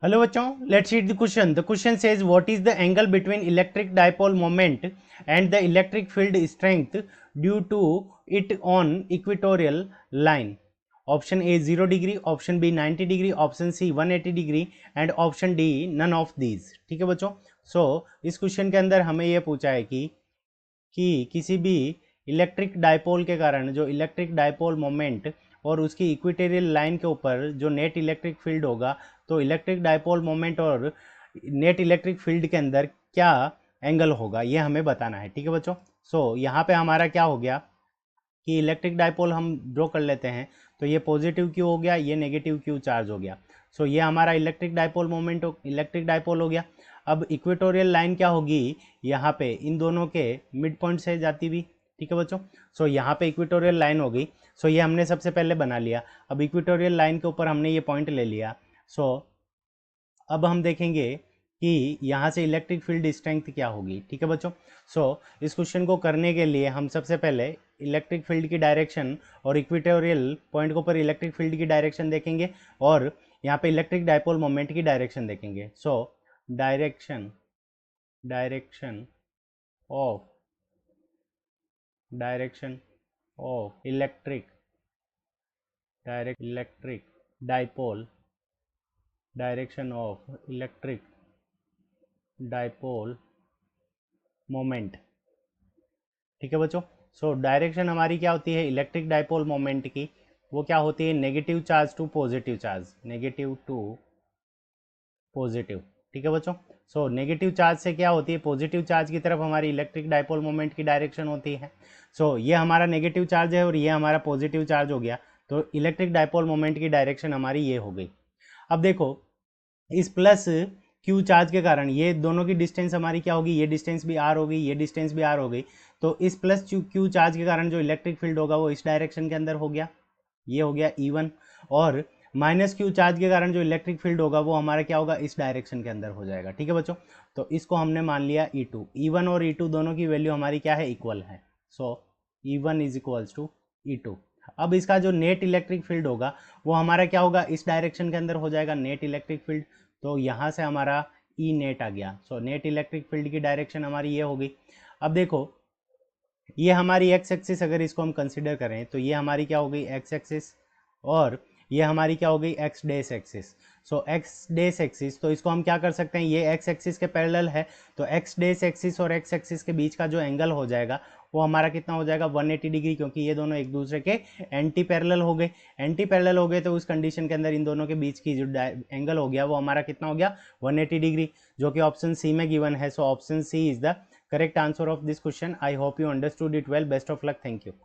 Hello बच्चों, let's read the question. The question says what is the angle between electric dipole moment and the electric field strength due to it on equatorial line. Option A 0 degree, option B 90 degree, option C 180 degree and option D none of these. ठीक है बच्चों. सो इस question के अंदर हमें यह पूछा है कि किसी भी इलेक्ट्रिक डाइपोल के कारण जो इलेक्ट्रिक डाइपोल मोमेंट और उसकी इक्वेटोरियल लाइन के ऊपर जो नेट इलेक्ट्रिक फील्ड होगा, तो इलेक्ट्रिक डाइपोल मोमेंट और नेट इलेक्ट्रिक फील्ड के अंदर क्या एंगल होगा, ये हमें बताना है. ठीक है बच्चों. सो यहाँ पे हमारा क्या हो गया कि इलेक्ट्रिक डाइपोल हम ड्रॉ कर लेते हैं. तो ये पॉजिटिव क्यू हो गया, ये नेगेटिव क्यू चार्ज हो गया. सो ये हमारा electric dipole moment electric dipole हो गया. अब इक्वेटोरियल लाइन क्या होगी, यहाँ पे इन दोनों के मिड पॉइंट से जाती हुई. ठीक है बच्चों. सो यहाँ पे इक्वेटोरियल लाइन हो गई. सो ये हमने सबसे पहले बना लिया. अब इक्वेटोरियल लाइन के ऊपर हमने ये पॉइंट ले लिया. सो अब हम देखेंगे कि यहाँ से इलेक्ट्रिक फील्ड स्ट्रेंथ क्या होगी. ठीक है बच्चों. सो इस क्वेश्चन को करने के लिए हम सबसे पहले इलेक्ट्रिक फील्ड की डायरेक्शन और इक्वेटोरियल पॉइंट के ऊपर इलेक्ट्रिक फील्ड की डायरेक्शन देखेंगे और यहाँ पे इलेक्ट्रिक डाइपोल मोमेंट की डायरेक्शन देखेंगे. So direction direction of direction of electric dipole direction of electric dipole moment. ठीक है बच्चों. सो डायरेक्शन हमारी क्या होती है इलेक्ट्रिक डाइपोल मोमेंट की, वो क्या होती है negative charge to positive charge, negative to positive. ठीक है बच्चों. सो नेगेटिव चार्ज से क्या होती है पॉजिटिव चार्ज की तरफ हमारी इलेक्ट्रिक डाइपोल मोमेंट की डायरेक्शन होती है. सो ये हमारा नेगेटिव चार्ज है और ये हमारा पॉजिटिव चार्ज हो गया. तो इलेक्ट्रिक डाइपोल मोमेंट की डायरेक्शन हमारी ये हो गई. अब देखो इस प्लस क्यू चार्ज के कारण ये दोनों की डिस्टेंस हमारी क्या होगी, ये डिस्टेंस भी आर हो गई, ये डिस्टेंस भी आर हो गई. तो इस प्लस क्यू चार्ज के कारण जो इलेक्ट्रिक फील्ड होगा वो इस डायरेक्शन के अंदर हो गया, ये हो गया E1. और माइनस क्यू चार्ज के कारण जो इलेक्ट्रिक फील्ड होगा वो हमारा क्या होगा इस डायरेक्शन के अंदर हो जाएगा. ठीक है बच्चों. तो इसको हमने मान लिया E2. E1 और E2 दोनों की वैल्यू हमारी क्या है इक्वल है. So E1 is equals to E2. अब इसका जो नेट इलेक्ट्रिक फील्ड होगा वो हमारा क्या होगा इस डायरेक्शन के अंदर हो जाएगा नेट इलेक्ट्रिक फील्ड. तो यहाँ से हमारा ई नेट आ गया. सो नेट इलेक्ट्रिक फील्ड की डायरेक्शन हमारी ये होगी. अब देखो ये हमारी एक्स एक्सिस अगर इसको हम कंसिडर करें तो ये हमारी क्या हो गई एक्स एक्सिस और ये हमारी क्या हो गई एक्स डेस एक्सिस. सो एक्स डेस एक्सिस तो इसको हम क्या कर सकते हैं, ये एक्स एक्सिस के पैरेलल है. तो एक्स डेस एक्सिस और एक्स एक्सिस के बीच का जो एंगल हो जाएगा वो हमारा कितना हो जाएगा 180 डिग्री, क्योंकि ये दोनों एक दूसरे के एंटी पैरेलल हो गए. एंटी पैरेलल हो गए तो उस कंडीशन के अंदर इन दोनों के बीच की जो एंगल हो गया वो हमारा कितना हो गया 180 डिग्री, जो कि ऑप्शन सी में गिवन है. So option C is the correct answer of this question. I hope you understood it well. Best of luck. Thank you.